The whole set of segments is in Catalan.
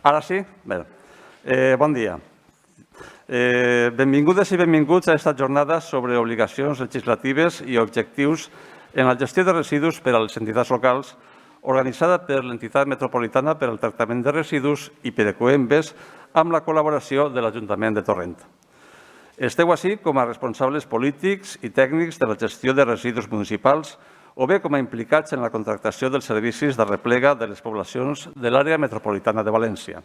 Ara sí? Bé. Bon dia. Benvingudes i benvinguts a aquesta jornada sobre obligacions legislatives i objectius en la gestió de residus per a les entitats locals, organitzada per l'Entitat Metropolitana per al Tractament de Residus i per Ecoembes, amb la col·laboració de l'Ajuntament de Torrent. Esteu ací com a responsables polítics i tècnics de la gestió de residus municipals o bé com a implicats en la contractació dels servicis de replega de les poblacions de l'àrea metropolitana de València.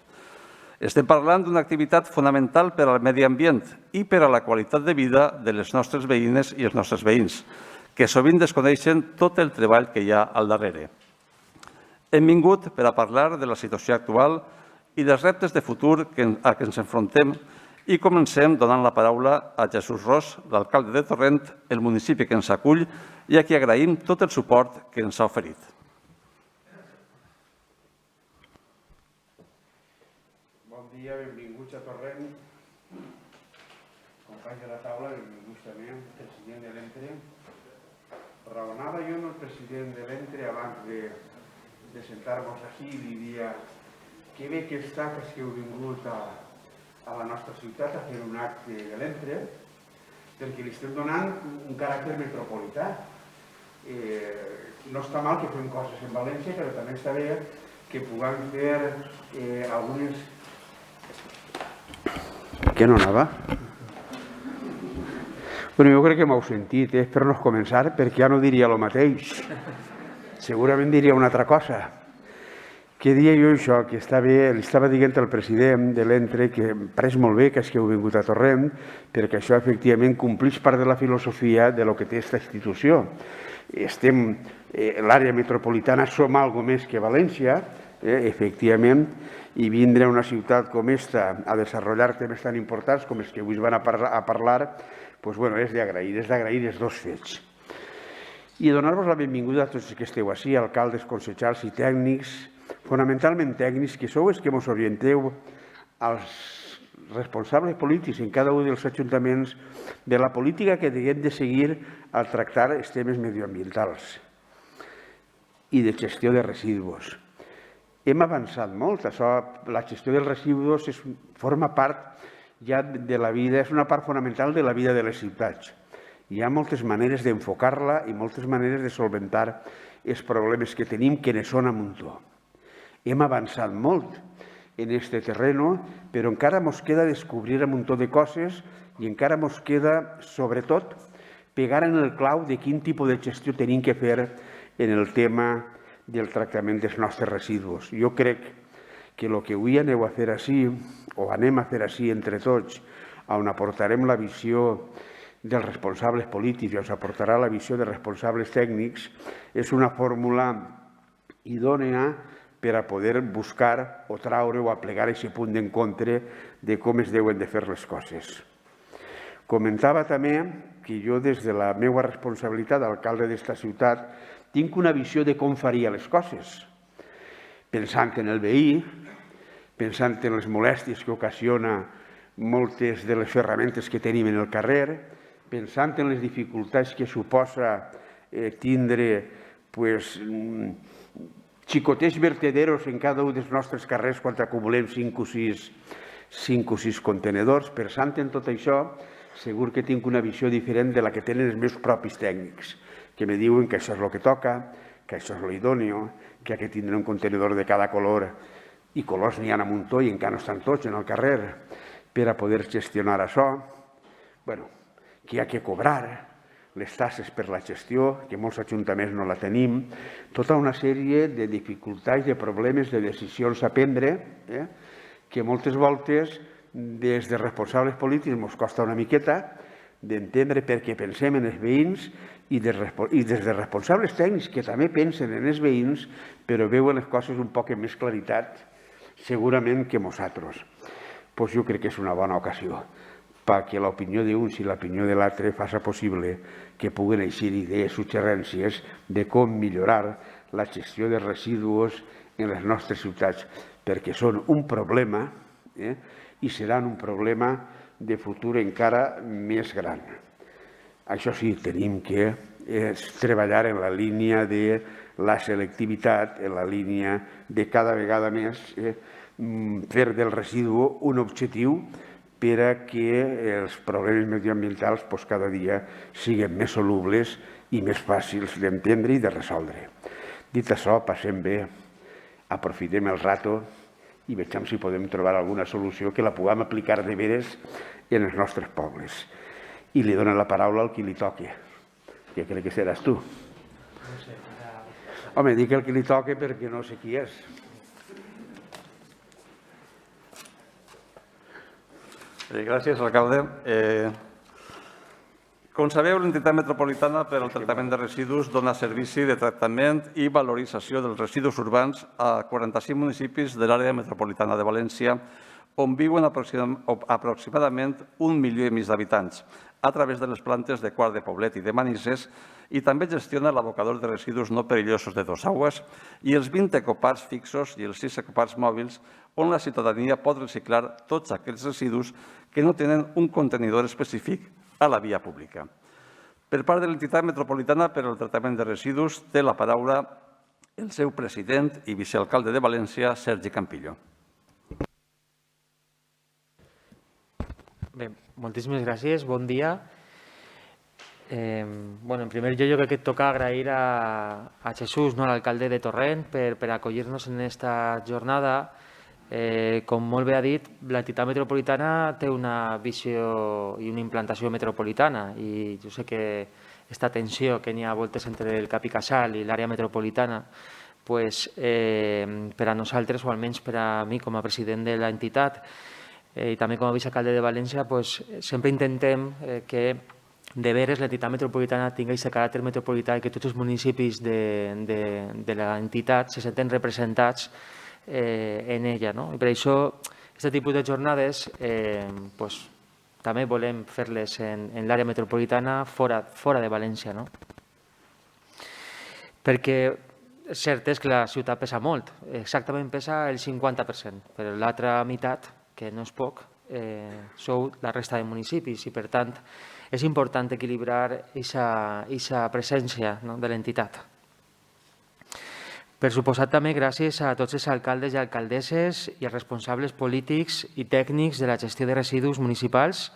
Estem parlant d'una activitat fonamental per al medi ambient i per a la qualitat de vida de les nostres veïnes i els nostres veïns, que sovint desconeixen tot el treball que hi ha al darrere. Hem vingut per a parlar de la situació actual i dels reptes de futur a què ens enfrontem i comencem donant la paraula a Jesús Ros, l'alcalde de Torrent, el municipi que ens acull i a qui agraïm tot el suport que ens ha oferit. Bon dia, benvinguts a Torrent. Companys de la taula, benvinguts també, president de l'Entre. Raonava jo amb el president de l'Entre abans de sentar-nos així i diria que bé que està que heu vingut a la nostra ciutat a fer un acte de l'Entre perquè li estem donant un caràcter metropolità. No està mal que fem coses en València, però també està bé que puguem fer algunes... Què no anava? Bueno, jo crec que m'heu sentit, per no començar, perquè ja no diria el mateix. Segurament diria una altra cosa. Què dia jo això? Que està bé, li estava dient al president de l'Entre que em pareix molt bé que heu vingut a Torrent, perquè això efectivament complix part de la filosofia de lo que té aquesta institució. Estem, l'àrea metropolitana som algo més que València, efectivament, i vindre a una ciutat com esta a desenvolupar temes tan importants com els que avui van a parlar, és d'agrair els dos fets. I donar-vos la benvinguda a tots els que esteu així, alcaldes, consellers i tècnics, fonamentalment tècnics, que sou els que ens orienteu als responsables polítics en cada un dels ajuntaments de la política que haguem de seguir al tractar els temes medioambientals i de gestió de residus. Hem avançat molt, la gestió dels residus forma part ja de la vida, és una part fonamental de la vida de les ciutats. Hi ha moltes maneres d'enfocar-la i moltes maneres de solventar els problemes que tenim, que ne són a muntó. Hem avançat molt en aquest terreno, però encara ens queda descobrir un muntó de coses i encara ens queda, sobretot, pegar en el clau de quin tipus de gestió tenim que fer en el tema del tractament dels nostres residus. Jo crec que el que avui aneu a fer així, o anem a fer així entre tots, on aportarem la visió dels responsables polítics i ens aportarà la visió dels responsables tècnics, és una fórmula idònea per a poder buscar o traure o aplegar aquest punt d'encontre de com es deuen de fer les coses. Comentava també que jo, des de la meva responsabilitat d'alcalde d'esta ciutat, tinc una visió de com faria les coses, pensant en el veí, pensant en les molèsties que ocasiona moltes de les ferramentes que tenim en el carrer, pensant en les dificultats que suposa tindre xicotets vertederos en cada un dels nostres carrers quan acumulem 5 o 6 contenedors. Pensant en tot això, segur que tinc una visió diferent de la que tenen els meus propis tècnics, que me diuen que això és el que toca, que això és l'idoni, que ha de tindre un contenedor de cada color, i colors n'hi ha a muntó i encara no estan tots en el carrer, per a poder gestionar això. Que hi ha que cobrar les tasses per la gestió, que molts ajuntaments no la tenim, tota una sèrie de dificultats, de problemes, de decisions a prendre, que moltes voltes des de responsables polítics ens costa una miqueta d'entendre perquè pensem en els veïns i des de responsables tècnics que també pensen en els veïns, però veuen les coses un poc amb més claritat, segurament que nosaltres. Jo crec que és una bona ocasió perquè l'opinió d'uns i l'opinió de l'altre faci possible que puguin eixir idees, suggerències de com millorar la gestió de residus en les nostres ciutats, perquè són un problema i seran un problema de futur encara més gran. Això sí, tenim que treballar en la línia de la selectivitat en la línia de cada vegada més fer del residu un objectiu per a que els problemes mediambientals cada dia siguin més solubles i més fàcils d'entendre i de resoldre. Dit això, passem bé, aprofitem el rato i vegem si podem trobar alguna solució que la puguem aplicar de veres en els nostres pobles. I li dono la paraula al qui li toqui, que crec que seràs tu. Home, dic el que li toqui perquè no sé qui és. Gràcies, alcalde. Com sabeu, l'entitat metropolitana per al tractament de residus dona servici de tractament i valorització dels residus urbans a 45 municipis de l'àrea metropolitana de València, on viuen aproximadament 1,5 milió d'habitants, a través de les plantes de Quart de Poblet i de Manises, i també gestiona l'abocador de residus no perillosos de Dosaigües i els 20 ecoparcs fixos i els 6 ecoparcs mòbils, on la ciutadania pot reciclar tots aquells residus que no tenen un contenidor específic a la via pública. Per part de l'entitat metropolitana per al tractament de residus, té la paraula el seu president i vicealcalde de València, Sergi Campillo. Bé, moltíssimes gràcies, bon dia. En primer lloc, jo crec que et toca agrair a Jesús, l'alcalde de Torrent, per acollir-nos en aquesta jornada. Com molt bé ha dit, l'entitat metropolitana té una visió i una implantació metropolitana i jo sé que aquesta tensió que n'hi ha a voltes entre el Cap i Casal i l'àrea metropolitana, per a nosaltres, o almenys per a mi com a president de l'entitat i també com a vicealcalde de València, sempre intentem que de veres l'entitat metropolitana tingui aquest caràcter metropolità i que tots els municipis de l'entitat se senten representats en ella. I per això, aquest tipus de jornades també volem fer-les en l'àrea metropolitana fora de València. Perquè cert és que la ciutat pesa molt, exactament pesa el 50%, però l'altra meitat, que no és poc, sou la resta de municipis i, per tant, és important equilibrar aquesta presència de l'entitat. Per suposat, també gràcies a tots els alcaldes i alcaldesses i els responsables polítics i tècnics de la gestió de residus municipals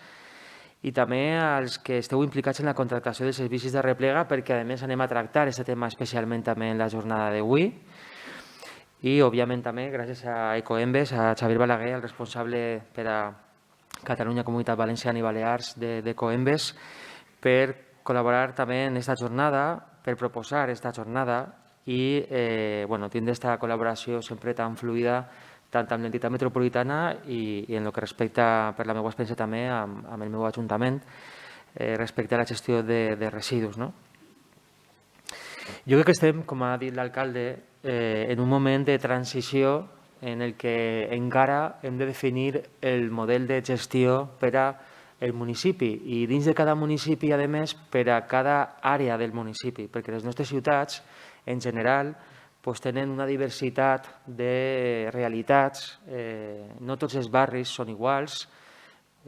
i també als que esteu implicats en la contractació de servicis de replega, perquè, a més, anem a tractar aquest tema especialment també en la jornada d'avui. I, òbviament, també gràcies a Ecoembes, a Xavier Balaguer, el responsable per a Catalunya, Comunitat Valenciana i Balears d'Ecoembes, per col·laborar també en aquesta jornada, per proposar aquesta jornada i tindre aquesta col·laboració sempre tan fluida tant amb l'entitat metropolitana i en el que respecta, per la meva experiència també, amb el meu ajuntament, respecte a la gestió de residus. Jo crec que estem, com ha dit l'alcalde, en un moment de transició en el que encara hem de definir el model de gestió per al municipi i dins de cada municipi, a més, per a cada àrea del municipi, perquè les nostres ciutats, en general, tenen una diversitat de realitats, no tots els barris són iguals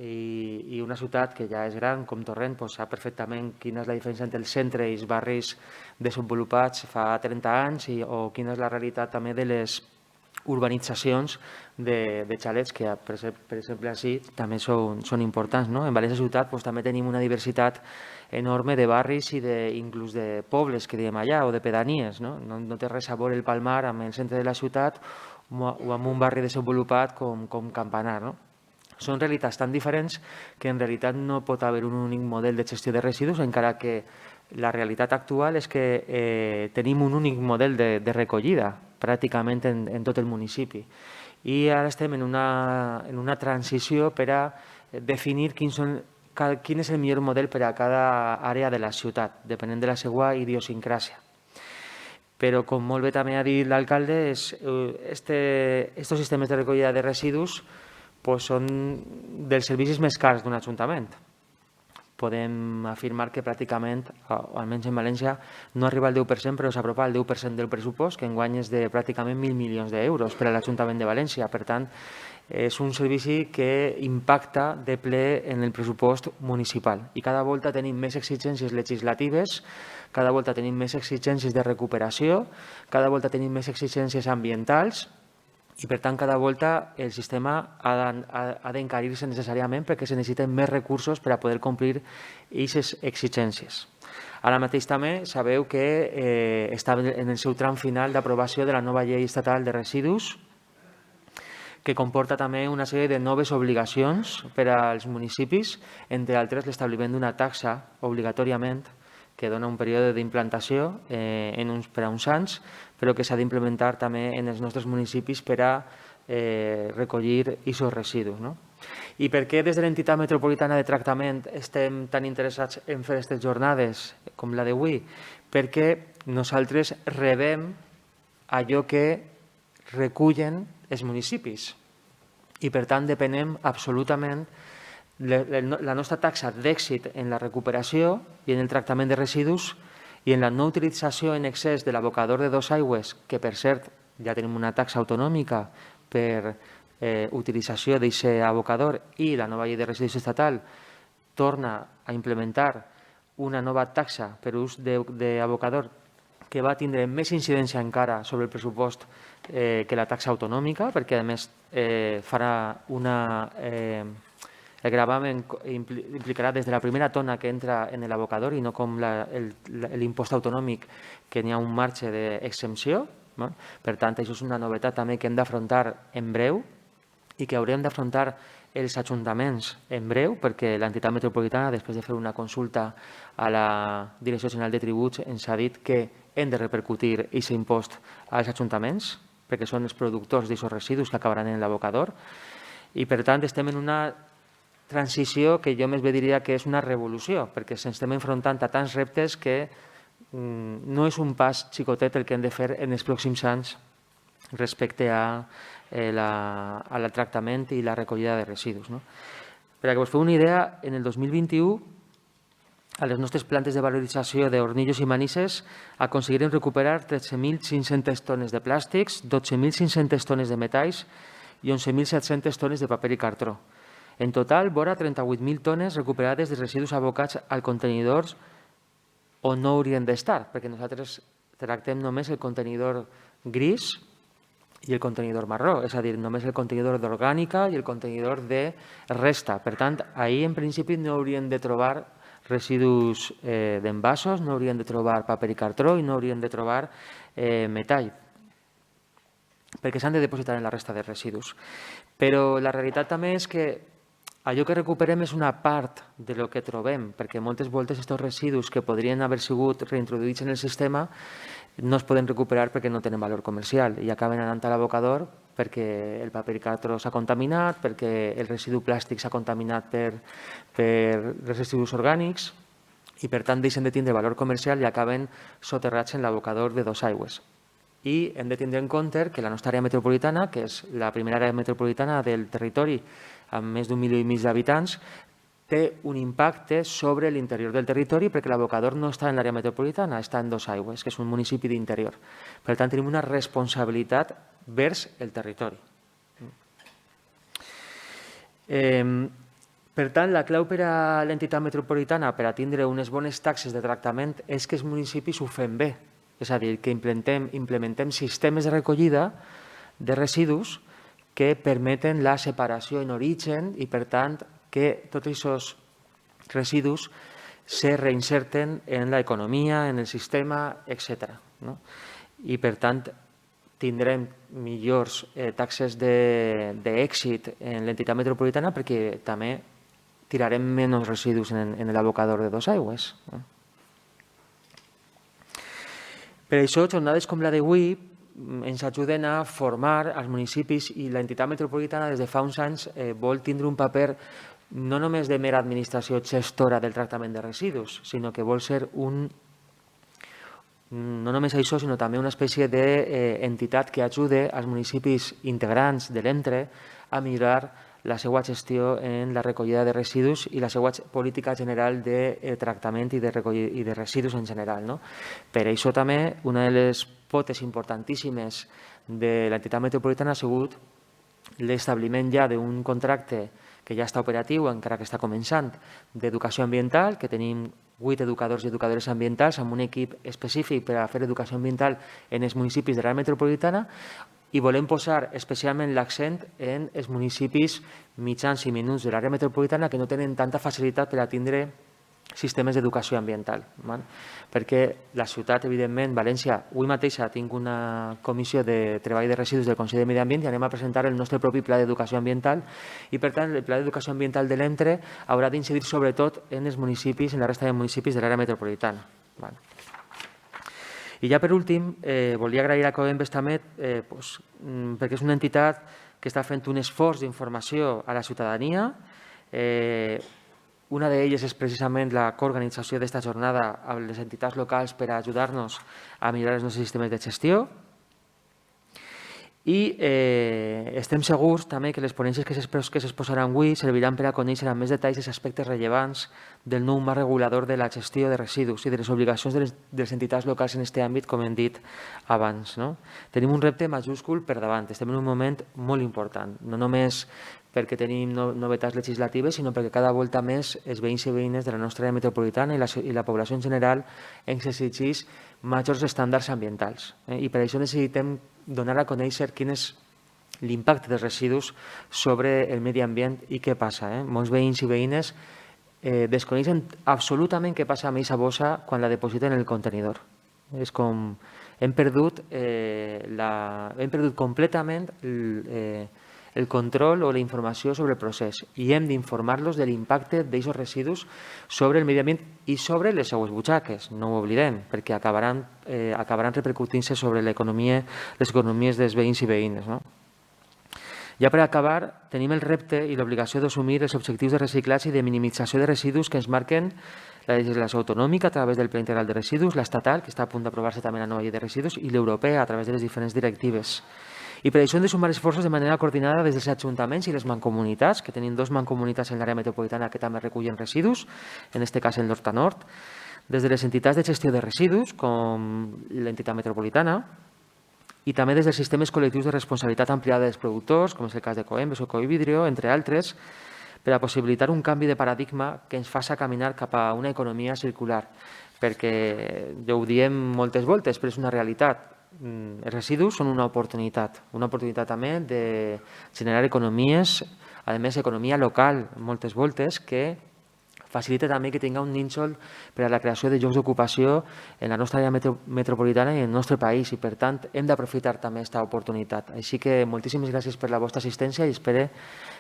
i una ciutat que ja és gran, com Torrent, sap perfectament quina és la diferència entre el centre i els barris desenvolupats fa 30 anys o quina és la realitat també de les urbanitzacions de xalets que, per exemple, així també són importants. En València ciutat també tenim una diversitat enorme de barris i inclús de pobles, que diem allà, o de pedanies. No té res a veure el Palmar amb el centre de la ciutat o amb un barri desenvolupat com Campanar. Són realitats tan diferents que en realitat no pot haver un únic model de gestió de residus, encara que la realitat actual és que tenim un únic model de recollida pràcticament en tot el municipi. I ara estem en una transició per a definir quin és el millor model per a cada àrea de la ciutat, depenent de la seva idiosincràsia. Però, com molt bé també ha dit l'alcalde, aquests sistemes de recollida de residus són dels servicis més cars d'un ajuntament. Podem afirmar que pràcticament, o almenys en València, no arriba al 10%, però s'apropa al 10% del pressupost, que enguany és de pràcticament 1.000 milions d'euros per a l'Ajuntament de València. Per tant, És un servici que impacta de ple en el pressupost municipal i cada volta tenim més exigències legislatives, cada volta tenim més exigències de recuperació, cada volta tenim més exigències ambientals i, per tant, cada volta el sistema ha d'encarir-se necessàriament perquè se necessiten més recursos per a poder complir aquestes exigències. Ara mateix també sabeu que està en el seu tram final d'aprovació de la nova llei estatal de residus, que comporta també una sèrie de noves obligacions per als municipis, entre altres l'establiment d'una taxa obligatòriament que dona un període d'implantació per a uns anys, però que s'ha d'implementar també en els nostres municipis per a recollir aquests residus. I per què des de l'entitat metropolitana de tractament estem tan interessats en fer aquestes jornades com la d'avui? Perquè nosaltres rebem allò que recullen els municipis i, per tant, depenem absolutament. La nostra taxa d'èxit en la recuperació i en el tractament de residus i en la no utilització en excés de l'abocador de Dosaigües, que, per cert, ja tenim una taxa autonòmica per utilització d'aquest abocador, i la nova llei de residus estatal torna a implementar una nova taxa per ús d'abocador que va tindre més incidència encara sobre el pressupost que la taxa autonòmica, perquè, a més, farà el gravamen implicarà des de la primera tona que entra en l'abocador i no com l'impost autonòmic, que n'hi ha un marge d'exempció. Per tant, això és una novetat també que hem d'afrontar en breu i que haurem d'afrontar els ajuntaments en breu, perquè l'entitat metropolitana, després de fer una consulta a la Direcció General de Tributs, ens ha dit que hem de repercutir aquest impost als ajuntaments, perquè són els productors d'aquests residus que acabaran en l'abocador. I, per tant, estem en una transició que jo més bé diria que és una revolució, perquè ens estem enfrontant a tants reptes que no és un pas xicotet el que hem de fer en els pròxims anys respecte al tractament i la recollida de residus. Per a que us feu una idea, en el 2021, a les nostres plantes de valorització d'Ornillos i Manises aconseguirem recuperar 13.500 tones de plàstics, 12.500 tones de metalls i 11.700 tones de paper i cartró. En total, vora 38.000 tones recuperades de residus abocats al contenidors on no haurien d'estar, perquè nosaltres tractem només el contenidor gris i el contenidor marró, és a dir, només el contenidor d'orgànica i el contenidor de resta. Per tant, ahir en principi no haurien de trobar residus d'envasos, no haurien de trobar paper i cartró i no haurien de trobar metall, perquè s'han de depositar en la resta de residus. Però la realitat també és que allò que recuperem és una part de lo que trobem, perquè moltes voltes aquests residus que podrien haver sigut reintroduïts en el sistema no es poden recuperar perquè no tenen valor comercial i acaben anant a l'abocador perquè el paper i cartró s'ha contaminat, perquè el residu plàstic s'ha contaminat per residus orgànics i, per tant, deixen de tindre valor comercial i acaben soterrats en l'abocador de Dosaigües. I hem de tindre en compte que la nostra àrea metropolitana, que és la primera àrea metropolitana del territori amb més d'1,5 milió d'habitants, té un impacte sobre l'interior del territori perquè l'abocador no està en l'àrea metropolitana, està en Dosaigües, que és un municipi d'interior. Per tant, tenim una responsabilitat vers el territori. Per tant, la clau per a l'entitat metropolitana per a tindre unes bones taxes de tractament és que els municipis ho fem bé. És a dir, que implementem sistemes de recollida de residus que permeten la separació en origen i, per tant, que tots aquests residus se reinserten en l'economia, en el sistema, etc. I, per tant, tindrem millors taxes d'èxit en l'entitat metropolitana perquè també tirarem menys residus en l'abocador de Dosaigües. Per això, jornades com la d'avui ens ajuden a formar els municipis i l'entitat metropolitana des de fa uns anys vol tindre un paper no només de mera administració gestora del tractament de residus, sinó que vol ser no només això, sinó també una espècie d'entitat que ajude als municipis integrants de l'ENTRE a millorar la seva gestió en la recollida de residus i la seva política general de tractament i de residus en general. Per això també una de les potes importantíssimes de l'entitat metropolitana ha sigut l'establiment ja d'un contracte que ja està operatiu, encara que està començant, d'educació ambiental, que tenim 8 educadors i educadores ambientals amb un equip específic per a fer educació ambiental en els municipis de l'àrea metropolitana, i volem posar especialment l'accent en els municipis mitjans i menuts de l'àrea metropolitana que no tenen tanta facilitat per a tindre sistemes d'educació ambiental. Perquè la ciutat, evidentment, València, avui mateixa tinc una comissió de treball de residus del Consell de Medi Ambient i anem a presentar el nostre propi pla d'educació ambiental i, per tant, el pla d'educació ambiental de l'ENTRE haurà d'incidir sobretot en els municipis, en la resta de municipis de l'àrea metropolitana. I ja per últim, volia agrair a Coembes també, perquè és una entitat que està fent un esforç d'informació a la ciutadania. Una d'elles és precisament la coorganització d'esta jornada amb les entitats locals per a ajudar-nos a millorar els nostres sistemes de gestió. I estem segurs també que les ponències que s'exposaran avui serviran per a conèixer amb més detalls els aspectes rellevants del nou marc regulador de la gestió de residus i de les obligacions de les entitats locals en aquest àmbit, com hem dit abans. Tenim un repte majúscul per davant, estem en un moment molt important, no només perquè tenim novetats legislatives, sinó perquè cada volta més els veïns i veïnes de la nostra àrea metropolitana i la població en general ens exigeix majors estàndards ambientals. I per això necessitem donar a conèixer quin és l'impacte dels residus sobre el medi ambient i què passa. Molts veïns i veïnes desconeixen absolutament què passa amb aquesta bossa quan la depositen en el contenidor. És com hem perdut completament el control o la informació sobre el procés i hem d'informar-los de l'impacte d'aquests residus sobre el medi ambient i sobre les seues butxaques, no ho oblidem, perquè acabaran repercutint-se sobre les economies dels veïns i veïnes. Ja per acabar, tenim el repte i l'obligació d'assumir els objectius de reciclatge i de minimització de residus que ens marquen la legislació autonòmica a través del Pla Integral de Residus, l'estatal, que està a punt d'aprovar-se també la nova llei de residus, i l'europea a través de les diferents directives. I per això hem de sumar esforços de manera coordinada des dels ajuntaments i les mancomunitats, que tenim 2 mancomunitats en l'àrea metropolitana que també recullen residus, en aquest cas el Nord a Nord, des de les entitats de gestió de residus, com l'entitat metropolitana, i també des dels sistemes col·lectius de responsabilitat ampliada dels productors, com és el cas de Coembes o Covidrio, entre altres, per a possibilitar un canvi de paradigma que ens faci caminar cap a una economia circular. Perquè ja ho diem moltes voltes, però és una realitat. Els residus són una oportunitat també de generar economies, a més economia local, moltes voltes, que facilita també que tinguem un nínxol per a la creació de llocs d'ocupació en la nostra àrea metropolitana i en el nostre país i, per tant, hem d'aprofitar també aquesta oportunitat. Així que moltíssimes gràcies per la vostra assistència i espero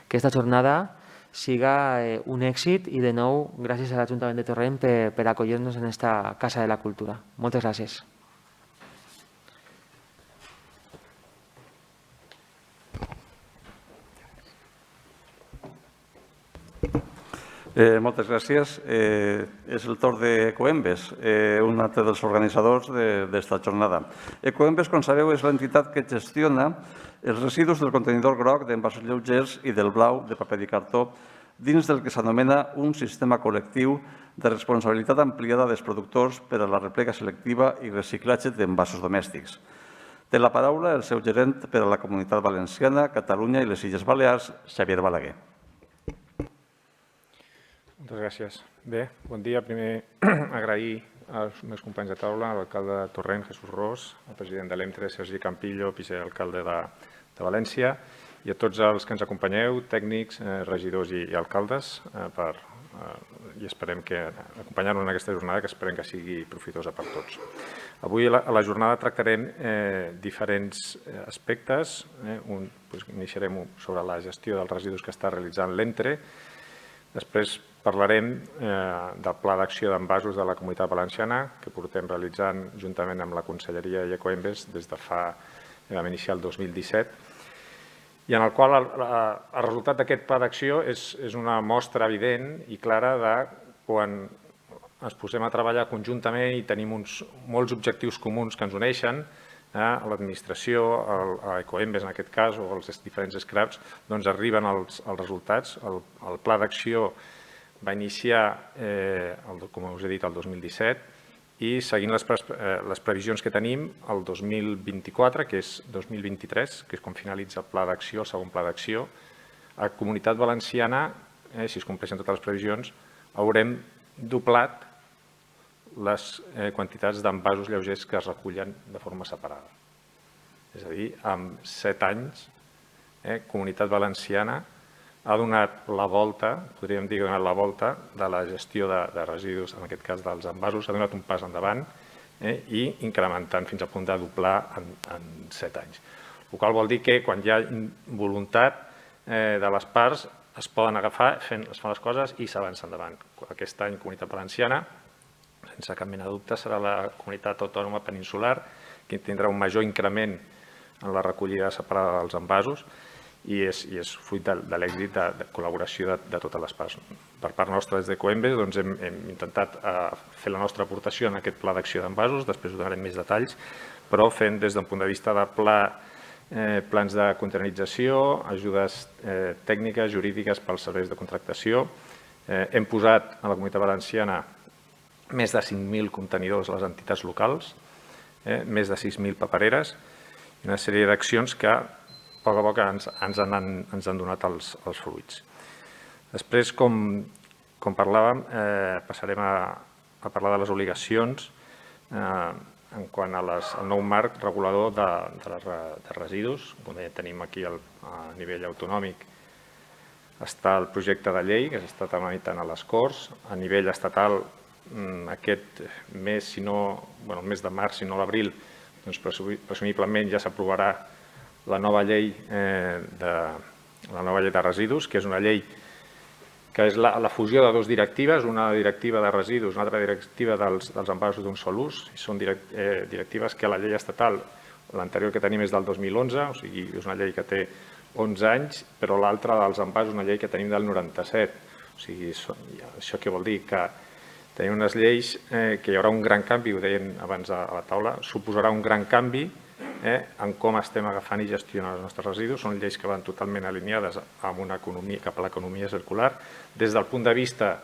que aquesta jornada siga un èxit i, de nou, gràcies a l'Ajuntament de Torrent per acollir-nos en aquesta Casa de la Cultura. Moltes gràcies. Moltes gràcies. És el torn de Coembes, un altre dels organitzadors d'esta jornada. Coembes, com sabeu, és l'entitat que gestiona els residus del contenidor groc d'envasos lleugers i del blau de paper i cartó dins del que s'anomena un sistema col·lectiu de responsabilitat ampliada dels productors per a la replega selectiva i reciclatge d'envasos domèstics. Té la paraula el seu gerent per a la Comunitat Valenciana, Catalunya i les Illes Balears, Xavier Balaguer. Moltes gràcies. Bé, bon dia. Primer, agrair als meus companys de taula, a l'alcalde de Torrent, Jesús Ros, al president de l'ENTRE, Sergi Campillo, vicealcalde de València, i a tots els que ens acompanyeu, tècnics, regidors i alcaldes, i esperem que acompanyar-nos en aquesta jornada, que esperem que sigui profitosa per tots. Avui a la jornada tractarem diferents aspectes. Iniciarem sobre la gestió dels residus que està realitzant l'ENTRE. Després parlarem del Pla d'Acció d'Envasos de la Comunitat Valenciana, que portem realitzant juntament amb la Conselleria i Ecoembes des de vam iniciar el 2017, i en el qual el resultat d'aquest pla d'acció és una mostra evident i clara de quan ens posem a treballar conjuntament i tenim molts objectius comuns que ens uneixen, a l'administració, a Ecoembes en aquest cas, o als diferents SCRAPs, doncs arriben els resultats. El pla d'acció va iniciar, com us he dit, el 2017 i seguint les previsions que tenim, el 2024, que és 2023, que és quan finalitza el pla d'acció, el segon pla d'acció, a Comunitat Valenciana, si es compleixen totes les previsions, haurem doblat les quantitats d'envasos lleugers que es recullen de forma separada. És a dir, en 7 anys, Comunitat Valenciana ha donat la volta, podríem dir que ha donat la volta de la gestió de residus, en aquest cas dels envasos, ha donat un pas endavant i incrementant fins a punt de doblar en 7 anys. El qual vol dir que quan hi ha voluntat de les parts es poden agafar, es fan les coses i s'avança endavant. Aquest any, Comunitat Valenciana, sense cap mena de dubte, serà la comunitat autònoma peninsular que tindrà un major increment en la recollida separada dels envasos i és fruit de l'èxit de col·laboració de totes les parts. Per part nostra, des de Coembes, hem intentat fer la nostra aportació en aquest pla d'acció d'envasos, després us donarem més detalls, però fent des d'un punt de vista de plans de containerització, ajudes tècniques, jurídiques pels serveis de contractació. Hem posat a la Comunitat Valenciana més de 5.000 contenidors a les entitats locals, més de 6.000 papereres i una sèrie d'accions que a poc ens han donat els fruits. Després, com parlàvem, passarem a parlar de les obligacions en quant al nou marc regulador de residus. Com tenim aquí a nivell autonòmic, està el projecte de llei que s'està tramitant a les Corts. A nivell estatal, aquest mes, el mes de març, si no l'abril, presumiblement ja s'aprovarà la nova llei de residus, que és una llei que és la fusió de dues directives, una directiva de residus, una altra directiva dels envasos d'un sol ús. Són directives que la llei estatal, l'anterior que tenim és del 2011, o sigui, és una llei que té 11 anys, però l'altra dels envasos és una llei que tenim del 97. O sigui, això què vol dir? Que tenim unes lleis que hi haurà un gran canvi, ho deien abans a la taula, suposarà un gran canvi en com estem agafant i gestionant els nostres residus. Són lleis que van totalment alineades amb una economia cap a l'economia circular. Des del punt de vista,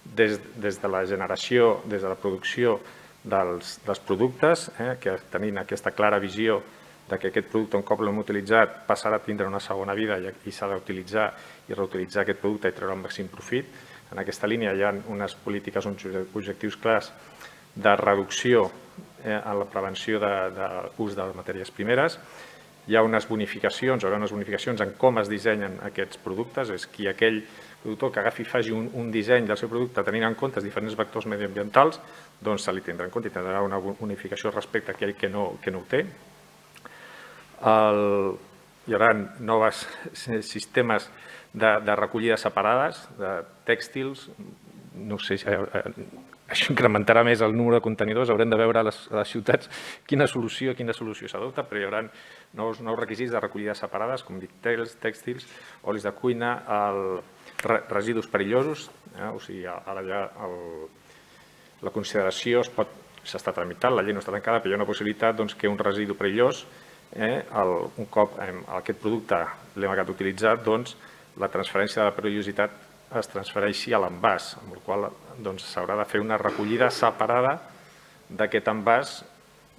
des de la generació, des de la producció dels productes, que tenint aquesta clara visió de que aquest producte, un cop l'hem utilitzat, passarà a tindre una segona vida i s'ha d'utilitzar i reutilitzar aquest producte i treure el màxim profit. En aquesta línia hi ha unes polítiques, uns objectius clars de reducció en la prevenció d'ús de les matèries primeres. Hi ha unes bonificacions, en com es dissenyen aquests productes. És que aquell productor que faci un disseny del seu producte tenint en compte els diferents vectors mediambientals, doncs se li tindrà en compte i tindrà una bonificació respecte a aquell que no ho té. Hi haurà nous sistemes de recollida separades, de tèxtils. No sé si això incrementarà més el número de contenidors, haurem de veure a les ciutats quina solució s'adopta, però hi haurà nous requisits de recollida separades, com dic, tèxtils, olis de cuina, residus perillosos. O sigui, ara ja la consideració s'està tramitant, la llei no està tancada, però hi ha una possibilitat que un residu perillós, un cop aquest producte l'hem acabat d'utilitzar, la transferència de la perillositat es transfereixi a l'envàs, amb la qual s'haurà de fer una recollida separada d'aquest envàs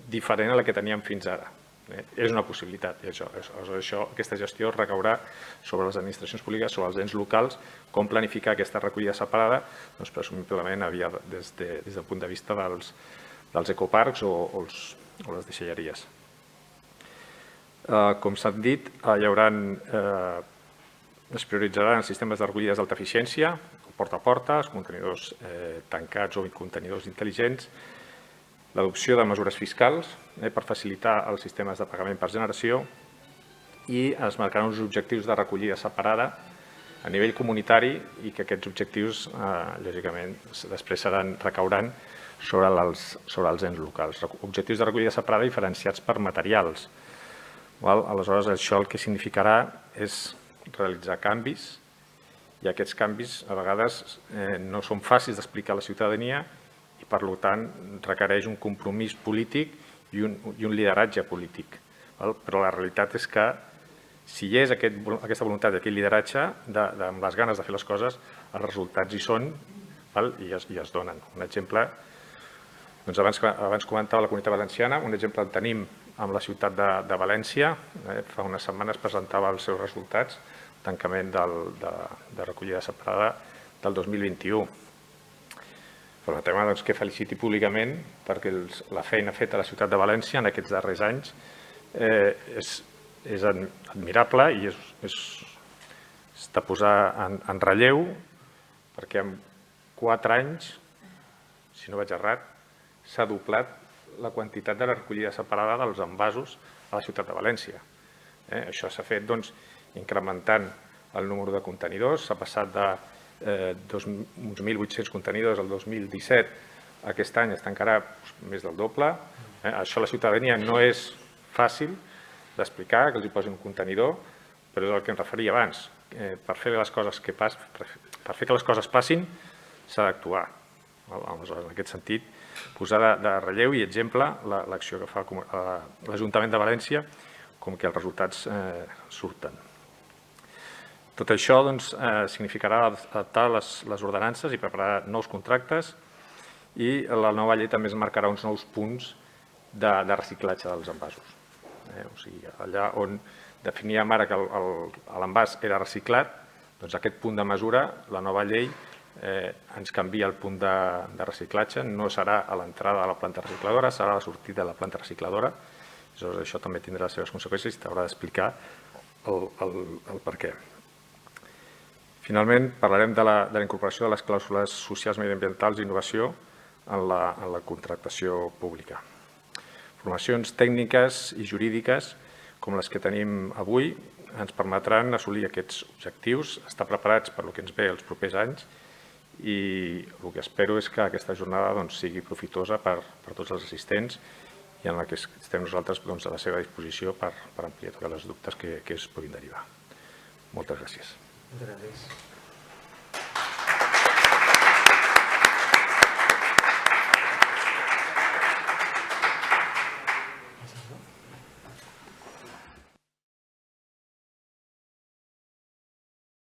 diferent a la que teníem fins ara. És una possibilitat i aquesta gestió recaurà sobre les administracions públiques, sobre els ens locals, com planificar aquesta recollida separada, presumiblement des del punt de vista dels ecoparcs o les deixalleries. Com s'ha dit, es prioritzaran els sistemes de recollides d'alta eficiència, porta a porta, els contenidors tancats o contenidors intel·ligents, l'adopció de mesures fiscals per facilitar els sistemes de pagament per generació i es marcaran uns objectius de recollida separada a nivell comunitari i que aquests objectius, lògicament, després recauran sobre els ens locals. Objectius de recollida separada diferenciats per materials. Aleshores, això el que significarà és realitzar canvis i aquests canvis a vegades no són fàcils d'explicar a la ciutadania i per tant requereix un compromís polític i un lideratge polític. Però la realitat és que si hi és aquesta voluntat i aquest lideratge amb les ganes de fer les coses, els resultats hi són i es donen. Un exemple Doncs abans comentava la Comunitat Valenciana, un exemple el tenim amb la ciutat de València. Fa unes setmanes presentava els seus resultats, tancament de recollida separada del 2021. Permeteu-me que feliciti públicament perquè la feina feta a la ciutat de València en aquests darrers anys és admirable i és de posar en relleu, perquè en 4 anys, si no vaig errat, s'ha doblat la quantitat de la recollida separada dels envasos a la ciutat de València. Això s'ha fet incrementant el número de contenidors, s'ha passat d'uns 1.800 contenidors el 2017, aquest any està encara més del doble. Això a la ciutadania no és fàcil d'explicar, que els hi posin un contenidor, però és el que em referia abans. Per fer que les coses passin s'ha d'actuar. Aleshores, en aquest sentit, posar de relleu i exemple l'acció que fa l'Ajuntament de València, com que els resultats surten. Tot això significarà adaptar les ordenances i preparar nous contractes, i la nova llei també es marcarà uns nous punts de reciclatge dels envasos. O sigui, allà on definíem ara que l'envàs era reciclat, doncs aquest punt de mesura, la nova llei ens canvia el punt de reciclatge, no serà a l'entrada de la planta recicladora, serà a la sortida de la planta recicladora. Això també tindrà les seves conseqüències i t'haurà d'explicar el per què. Finalment, parlarem de la incorporació de les clàusules socials, mediambientals i innovació en la contractació pública. Formacions tècniques i jurídiques com les que tenim avui ens permetran assolir aquests objectius, estar preparats per el que ens ve els propers anys, i el que espero és que aquesta jornada sigui profitosa per tots els assistents i en la que estem nosaltres a la seva disposició per ampliar tots els dubtes que es puguin derivar. Moltes gràcies. Moltes gràcies.